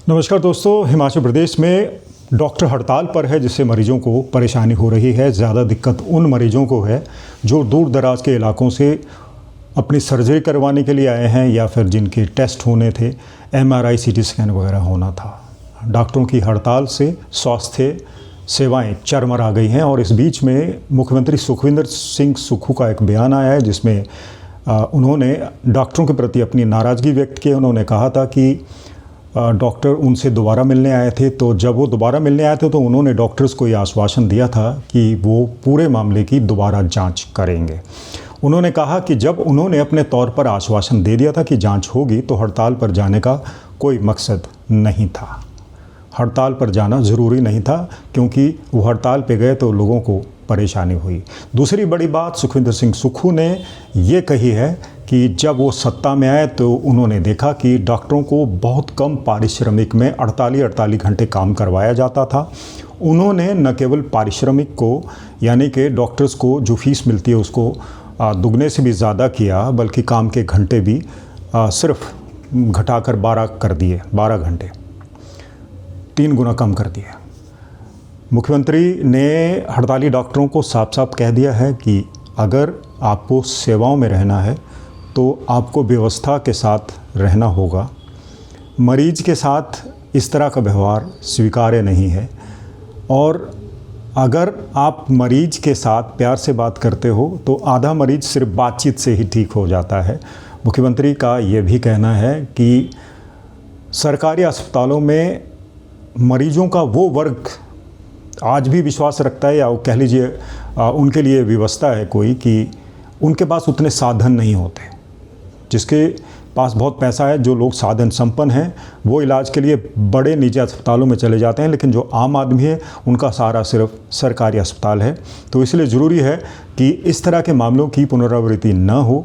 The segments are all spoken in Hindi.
नमस्कार दोस्तों, हिमाचल प्रदेश में डॉक्टर हड़ताल पर है जिससे मरीजों को परेशानी हो रही है। ज़्यादा दिक्कत उन मरीजों को है जो दूर दराज के इलाकों से अपनी सर्जरी करवाने के लिए आए हैं या फिर जिनके टेस्ट होने थे, एमआरआई, सीटी स्कैन वगैरह होना था। डॉक्टरों की हड़ताल से स्वास्थ्य सेवाएं चरमरा गई हैं और इस बीच में मुख्यमंत्री सुखविंदर सिंह सुक्खू का एक बयान आया है जिसमें उन्होंने डॉक्टरों के प्रति अपनी नाराज़गी व्यक्त की। उन्होंने कहा था कि डॉक्टर उनसे दोबारा मिलने आए थे, तो जब वो दोबारा मिलने आए थे तो उन्होंने डॉक्टर्स को ये आश्वासन दिया था कि वो पूरे मामले की दोबारा जांच करेंगे। उन्होंने कहा कि जब उन्होंने अपने तौर पर आश्वासन दे दिया था कि जांच होगी तो हड़ताल पर जाने का कोई मकसद नहीं था। हड़ताल पर जाना ज़रूरी नहीं था क्योंकि वो हड़ताल पे गए तो लोगों को परेशानी हुई। दूसरी बड़ी बात सुखविंदर सिंह सुक्खू ने ये कही है कि जब वो सत्ता में आए तो उन्होंने देखा कि डॉक्टरों को बहुत कम पारिश्रमिक में 48 घंटे काम करवाया जाता था। उन्होंने न केवल पारिश्रमिक को यानी कि डॉक्टर्स को जो फीस मिलती है उसको दुगने से भी ज़्यादा किया, बल्कि काम के घंटे भी सिर्फ घटाकर 12 कर दिए, 12 घंटे, 3 गुना कम कर दिए। मुख्यमंत्री ने हड़ताली डॉक्टरों को साफ साफ कह दिया है कि अगर आपको सेवाओं में रहना है तो आपको व्यवस्था के साथ रहना होगा। मरीज के साथ इस तरह का व्यवहार स्वीकार्य नहीं है और अगर आप मरीज के साथ प्यार से बात करते हो तो आधा मरीज सिर्फ बातचीत से ही ठीक हो जाता है। मुख्यमंत्री का ये भी कहना है कि सरकारी अस्पतालों में मरीजों का वो वर्ग आज भी विश्वास रखता है या वो कह लीजिए उनके लिए व्यवस्था है कोई कि उनके पास उतने साधन नहीं होते। जिसके पास बहुत पैसा है, जो लोग साधन संपन्न हैं, वो इलाज के लिए बड़े निजी अस्पतालों में चले जाते हैं, लेकिन जो आम आदमी है उनका सहारा सिर्फ सरकारी अस्पताल है। तो इसलिए ज़रूरी है कि इस तरह के मामलों की पुनरावृत्ति न हो।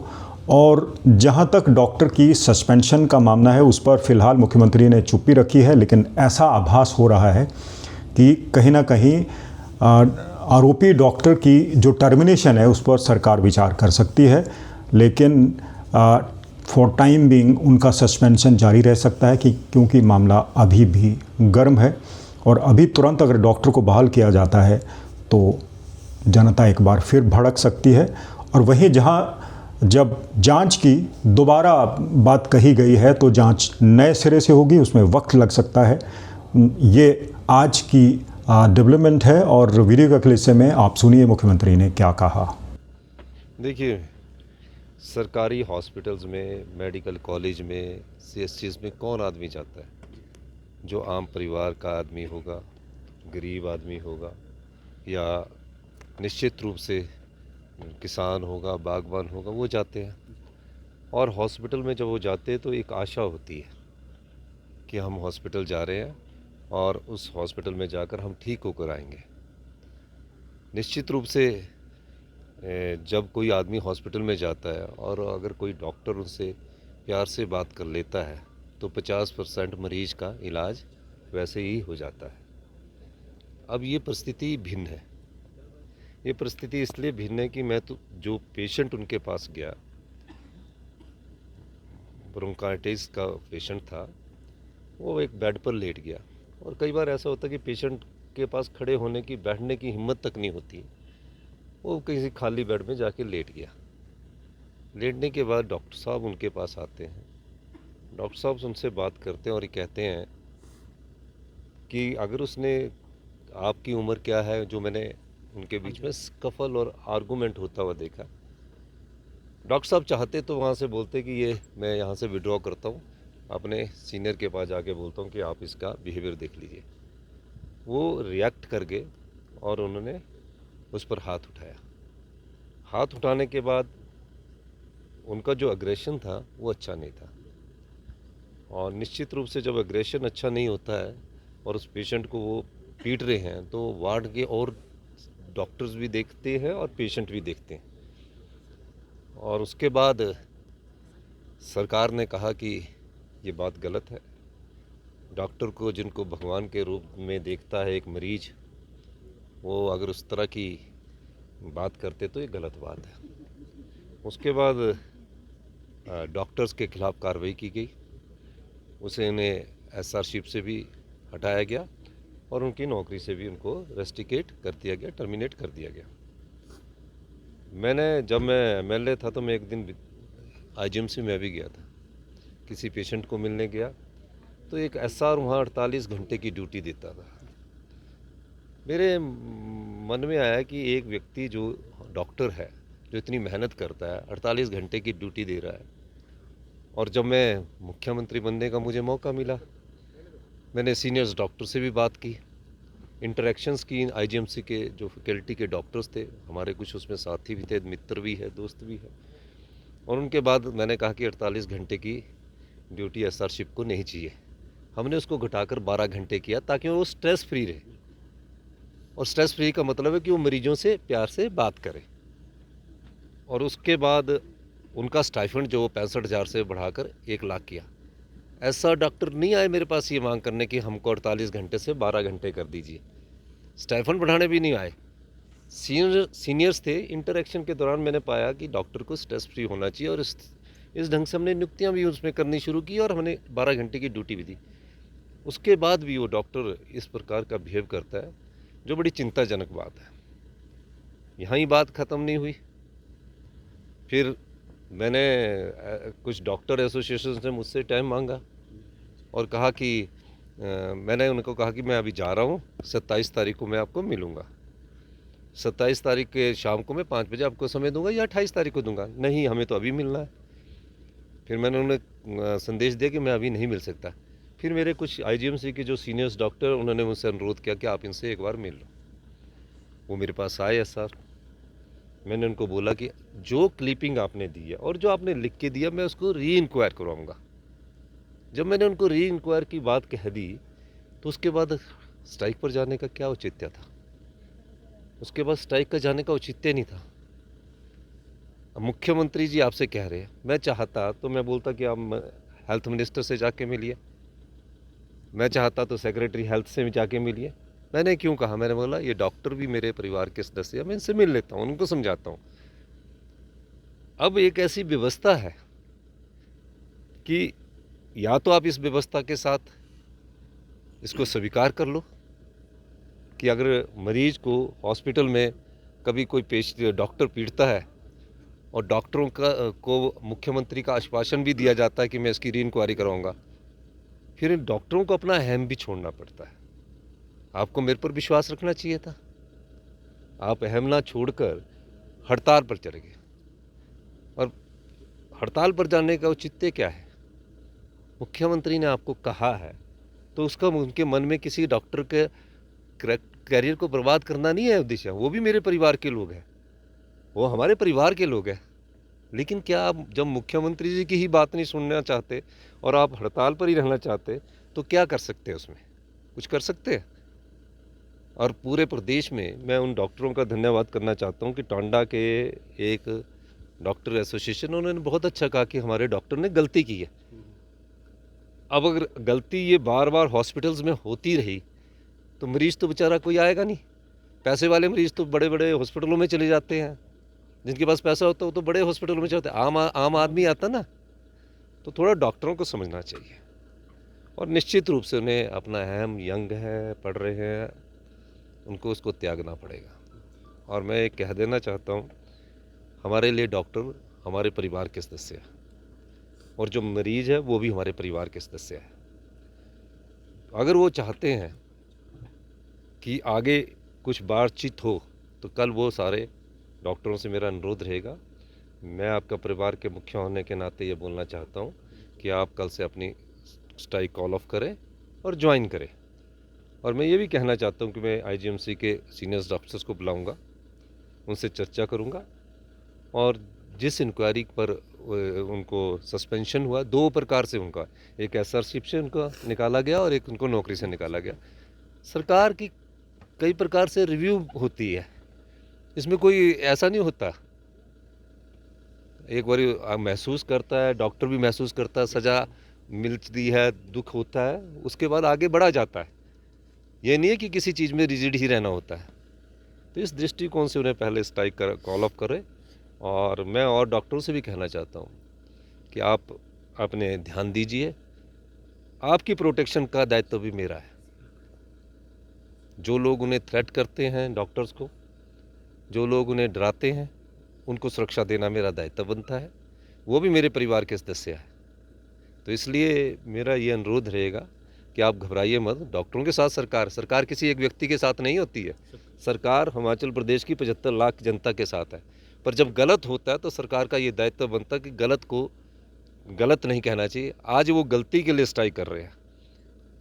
और जहां तक डॉक्टर की सस्पेंशन का मामला है उस पर फ़िलहाल मुख्यमंत्री ने चुप्पी रखी है, लेकिन ऐसा आभास हो रहा है कि कहीं ना कहीं आरोपी डॉक्टर की जो टर्मिनेशन है उस पर सरकार विचार कर सकती है, लेकिन फॉर टाइम बीइंग उनका सस्पेंशन जारी रह सकता है क्योंकि मामला अभी भी गर्म है और अभी तुरंत अगर डॉक्टर को बहाल किया जाता है तो जनता एक बार फिर भड़क सकती है। और वहीं जहां जब जांच की दोबारा बात कही गई है तो जांच नए सिरे से होगी, उसमें वक्त लग सकता है। ये आज की डेवलपमेंट है और वीडियो के अगले हिस्से में आप सुनिए मुख्यमंत्री ने क्या कहा। देखिए, सरकारी हॉस्पिटल्स में, मेडिकल कॉलेज में, सीएससीज में कौन आदमी जाता है? जो आम परिवार का आदमी होगा, गरीब आदमी होगा या निश्चित रूप से किसान होगा, बागवान होगा, वो जाते हैं। और हॉस्पिटल में जब वो जाते हैं तो एक आशा होती है कि हम हॉस्पिटल जा रहे हैं और उस हॉस्पिटल में जाकर हम ठीक होकर आएंगे। निश्चित रूप से जब कोई आदमी हॉस्पिटल में जाता है और अगर कोई डॉक्टर उनसे प्यार से बात कर लेता है तो 50% मरीज का इलाज वैसे ही हो जाता है। अब ये परिस्थिति भिन्न है। ये परिस्थिति इसलिए भिन्न है कि मैं तो जो पेशेंट उनके पास गया, ब्रोंकाइटिस का पेशेंट था, वो एक बेड पर लेट गया। और कई बार ऐसा होता है कि पेशेंट के पास खड़े होने की, बैठने की हिम्मत तक नहीं होती, वो किसी खाली बेड में जाके लेट गया। लेटने के बाद डॉक्टर साहब उनके पास आते हैं। डॉक्टर साहब उनसे बात करते हैं और ये कहते हैं कि अगर उसने, आपकी उम्र क्या है, जो मैंने उनके बीच में स्कफल और आर्गूमेंट होता हुआ देखा। डॉक्टर साहब चाहते तो वहाँ से बोलते कि ये मैं यहाँ से विड्रॉ करता हूँ, अपने सीनियर के पास जाके बोलता हूँ कि आप इसका बिहेवियर देख लीजिए। वो रिएक्ट कर गए और उन्होंने उस पर हाथ उठाया। हाथ उठाने के बाद उनका जो अग्रेशन था वो अच्छा नहीं था। और निश्चित रूप से जब अग्रेशन अच्छा नहीं होता है और उस पेशेंट को वो पीट रहे हैं तो वार्ड के और डॉक्टर्स भी देखते हैं और पेशेंट भी देखते हैं। और उसके बाद सरकार ने कहा कि ये बात गलत है। डॉक्टर को, जिनको भगवान के रूप में देखता है एक मरीज, वो अगर उस तरह की बात करते तो ये गलत बात है। उसके बाद डॉक्टर्स के खिलाफ़ कार्रवाई की गई, उसे उन्हें एसआरशिप से भी हटाया गया और उनकी नौकरी से भी उनको रेस्टिकेट कर दिया गया, टर्मिनेट कर दिया गया। जब मैं एमएलए था तो मैं एक दिन आईजीएमसी में भी गया था, किसी पेशेंट को मिलने गया तो एक एसआर वहाँ 48 घंटे की ड्यूटी देता था। मेरे मन में आया कि एक व्यक्ति जो डॉक्टर है, जो इतनी मेहनत करता है, 48 घंटे की ड्यूटी दे रहा है, और जब मैं मुख्यमंत्री बनने का मुझे मौका मिला, मैंने सीनियर्स डॉक्टर से भी बात की, इंटरेक्शंस की आईजीएमसी के जो फैकल्टी के डॉक्टर्स थे, हमारे कुछ उसमें साथी भी थे, मित्र भी है, दोस्त भी है, और उनके बाद मैंने कहा कि 48 घंटे की ड्यूटी एसआरशिप को नहीं चाहिए। हमने उसको घटाकर 12 घंटे किया ताकि वो स्ट्रेस फ्री रहे, और स्ट्रेस फ्री का मतलब है कि वो मरीजों से प्यार से बात करे। और उसके बाद उनका स्टाइफंड जो 65,000 से बढ़ाकर 1 लाख किया। ऐसा डॉक्टर नहीं आए मेरे पास ये मांग करने कि हमको 48 घंटे से 12 घंटे कर दीजिए। स्टाइफंड बढ़ाने भी नहीं आए। सीनियर्स थे। इंटरेक्शन के दौरान मैंने पाया कि डॉक्टर को स्ट्रेस फ्री होना चाहिए, और इस ढंग से हमने नियुक्तियाँ भी उसमें करनी शुरू की और हमने 12 घंटे की ड्यूटी भी दी। उसके बाद भी वो डॉक्टर इस प्रकार का बिहेव करता है, जो बड़ी चिंताजनक बात है। यहाँ ही बात ख़त्म नहीं हुई, फिर मैंने कुछ डॉक्टर एसोसिएशन से मुझसे टाइम मांगा और कहा कि मैंने उनको कहा कि मैं अभी जा रहा हूँ, 27 तारीख को मैं आपको मिलूँगा। 27 तारीख के शाम को मैं 5 बजे आपको समय दूंगा या 28 तारीख को दूंगा। नहीं, हमें तो अभी मिलना है। फिर मैंने उन्हें संदेश दिया कि मैं अभी नहीं मिल सकता। फिर मेरे कुछ आईजीएमसी के जो सीनियर्स डॉक्टर, उन्होंने मुझसे अनुरोध किया कि आप इनसे एक बार मिल लो। वो मेरे पास आए सर। मैंने उनको बोला कि जो क्लिपिंग आपने दी है और जो आपने लिख के दिया, मैं उसको री इंक्वायर करवाऊँगा। जब मैंने उनको री इंक्वायर की बात कह दी तो उसके बाद स्ट्राइक पर जाने का क्या औचित्य था? उसके बाद स्ट्राइक का जाने का औचित्य नहीं था। अब मुख्यमंत्री जी आपसे कह रहे हैं, मैं चाहता तो मैं बोलता कि आप हेल्थ मिनिस्टर से जाके मिलिए, मैं चाहता तो सेक्रेटरी हेल्थ से भी जाके मिलिए। मैंने क्यों कहा? मैंने बोला ये डॉक्टर भी मेरे परिवार के सदस्य हैं, मैं इनसे मिल लेता हूँ, उनको समझाता हूँ। अब एक ऐसी व्यवस्था है कि या तो आप इस व्यवस्था के साथ इसको स्वीकार कर लो कि अगर मरीज को हॉस्पिटल में कभी कोई डॉक्टर पीड़ता है और डॉक्टरों को मुख्यमंत्री का आश्वासन भी दिया जाता है कि मैं इसकी री इंक्वायरी कराऊंगा, फिर इन डॉक्टरों को अपना अहम भी छोड़ना पड़ता है। आपको मेरे पर विश्वास रखना चाहिए था। आप अहम ना छोड़कर हड़ताल पर चले गए, और हड़ताल पर जाने का औचित्य क्या है? मुख्यमंत्री ने आपको कहा है तो उसका उनके मन में किसी डॉक्टर के करियर को बर्बाद करना नहीं है उद्देश्य। वो भी मेरे परिवार के लोग हैं, वो हमारे परिवार के लोग हैं। लेकिन क्या आप जब मुख्यमंत्री जी की ही बात नहीं सुनना चाहते और आप हड़ताल पर ही रहना चाहते, तो क्या कर सकते हैं उसमें? कुछ कर सकते हैं? और पूरे प्रदेश में मैं उन डॉक्टरों का धन्यवाद करना चाहता हूं कि टांडा के एक डॉक्टर एसोसिएशन, उन्होंने बहुत अच्छा कहा कि हमारे डॉक्टर ने गलती की है। अब अगर गलती ये बार बार हॉस्पिटल्स में होती रही तो मरीज़ तो बेचारा कोई आएगा नहीं। पैसे वाले मरीज़ तो बड़े बड़े हॉस्पिटलों में चले जाते हैं, जिनके पास पैसा होता है वो तो बड़े हॉस्पिटलों में जाते हैं। आम आदमी आता ना, तो थोड़ा डॉक्टरों को समझना चाहिए। और निश्चित रूप से उन्हें अपना अहम यंग है, पढ़ रहे हैं, उनको उसको त्यागना पड़ेगा। और मैं एक कह देना चाहता हूँ, हमारे लिए डॉक्टर हमारे परिवार के सदस्य हैं, और जो मरीज़ है वो भी हमारे परिवार के सदस्य है। अगर वो चाहते हैं कि आगे कुछ बातचीत हो, तो कल वो सारे डॉक्टरों से मेरा अनुरोध रहेगा। मैं आपका परिवार के मुखिया होने के नाते ये बोलना चाहता हूँ कि आप कल से अपनी स्ट्राइक कॉल ऑफ करें और ज्वाइन करें। और मैं ये भी कहना चाहता हूँ कि मैं आईजीएमसी के सीनियर्स डॉक्टर्स को बुलाऊंगा, उनसे चर्चा करूंगा, और जिस इंक्वायरी पर उनको सस्पेंशन हुआ, 2 प्रकार से उनका, एक एसआरशिप से उनका निकाला गया और एक उनको नौकरी से निकाला गया। सरकार की कई प्रकार से रिव्यू होती है, इसमें कोई ऐसा नहीं होता। एक बार महसूस करता है, डॉक्टर भी महसूस करता है, सज़ा मिलती है, दुख होता है, उसके बाद आगे बढ़ा जाता है। ये नहीं है कि किसी चीज़ में रिजिड ही रहना होता है। तो इस दृष्टिकोण से उन्हें पहले स्ट्राइक कॉल ऑफ करें। और मैं और डॉक्टरों से भी कहना चाहता हूँ कि आप अपने ध्यान दीजिए, आपकी प्रोटेक्शन का दायित्व भी मेरा है। जो लोग उन्हें थ्रेट करते हैं डॉक्टर्स को, जो लोग उन्हें डराते हैं, उनको सुरक्षा देना मेरा दायित्व बनता है। वो भी मेरे परिवार के सदस्य है। तो इसलिए मेरा ये अनुरोध रहेगा कि आप घबराइए मत। डॉक्टरों के साथ सरकार किसी एक व्यक्ति के साथ नहीं होती है। सरकार हिमाचल प्रदेश की 75 लाख जनता के साथ है। पर जब गलत होता है तो सरकार का ये दायित्व बनता है कि गलत को गलत नहीं कहना चाहिए। आज वो गलती के लिए स्ट्राइक कर रहे हैं।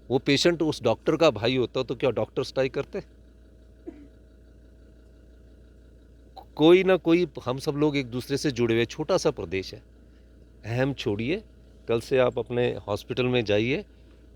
वो पेशेंट उस डॉक्टर का भाई होता तो क्या डॉक्टर स्ट्राइक करते? कोई ना कोई, हम सब लोग एक दूसरे से जुड़े हुए, छोटा सा प्रदेश है। अहम छोड़िए, कल से आप अपने हॉस्पिटल में जाइए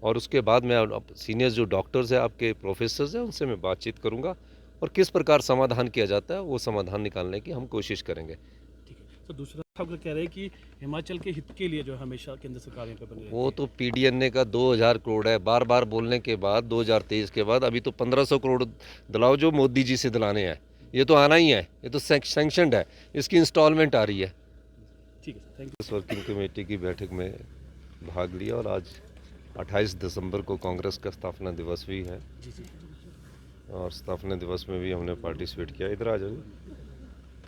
और उसके बाद मैं सीनियर जो डॉक्टर्स हैं, आपके प्रोफेसर्स हैं, उनसे मैं बातचीत करूंगा और किस प्रकार समाधान किया जाता है वो समाधान निकालने की हम कोशिश करेंगे। ठीक है। तो दूसरा आप कह रहे हैं कि हिमाचल के हित के लिए जो है हमेशा केंद्र सरकार यहाँ पे बनी रहती वो है। तो पीडीएनए का 2000 करोड़ है। बार बार बोलने के बाद 2023 के बाद अभी तो 1500 करोड़ दिलाओ जो मोदी जी से दिलाने हैं। ये तो आना ही है, ये तो सैंक्शनड है, इसकी इंस्टॉलमेंट आ रही है। ठीक है सर, थैंक इस वर्किंग कमेटी की बैठक में भाग लिया और आज 28 दिसंबर को कांग्रेस का स्थापना दिवस भी है यू। जी जी। और स्थापना दिवस में भी हमने पार्टिसिपेट किया। इधर आ जाइए,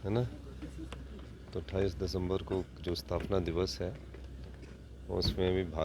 है ना। तो 28 दिसंबर को जो स्थापना दिवस है उसमें भी भाग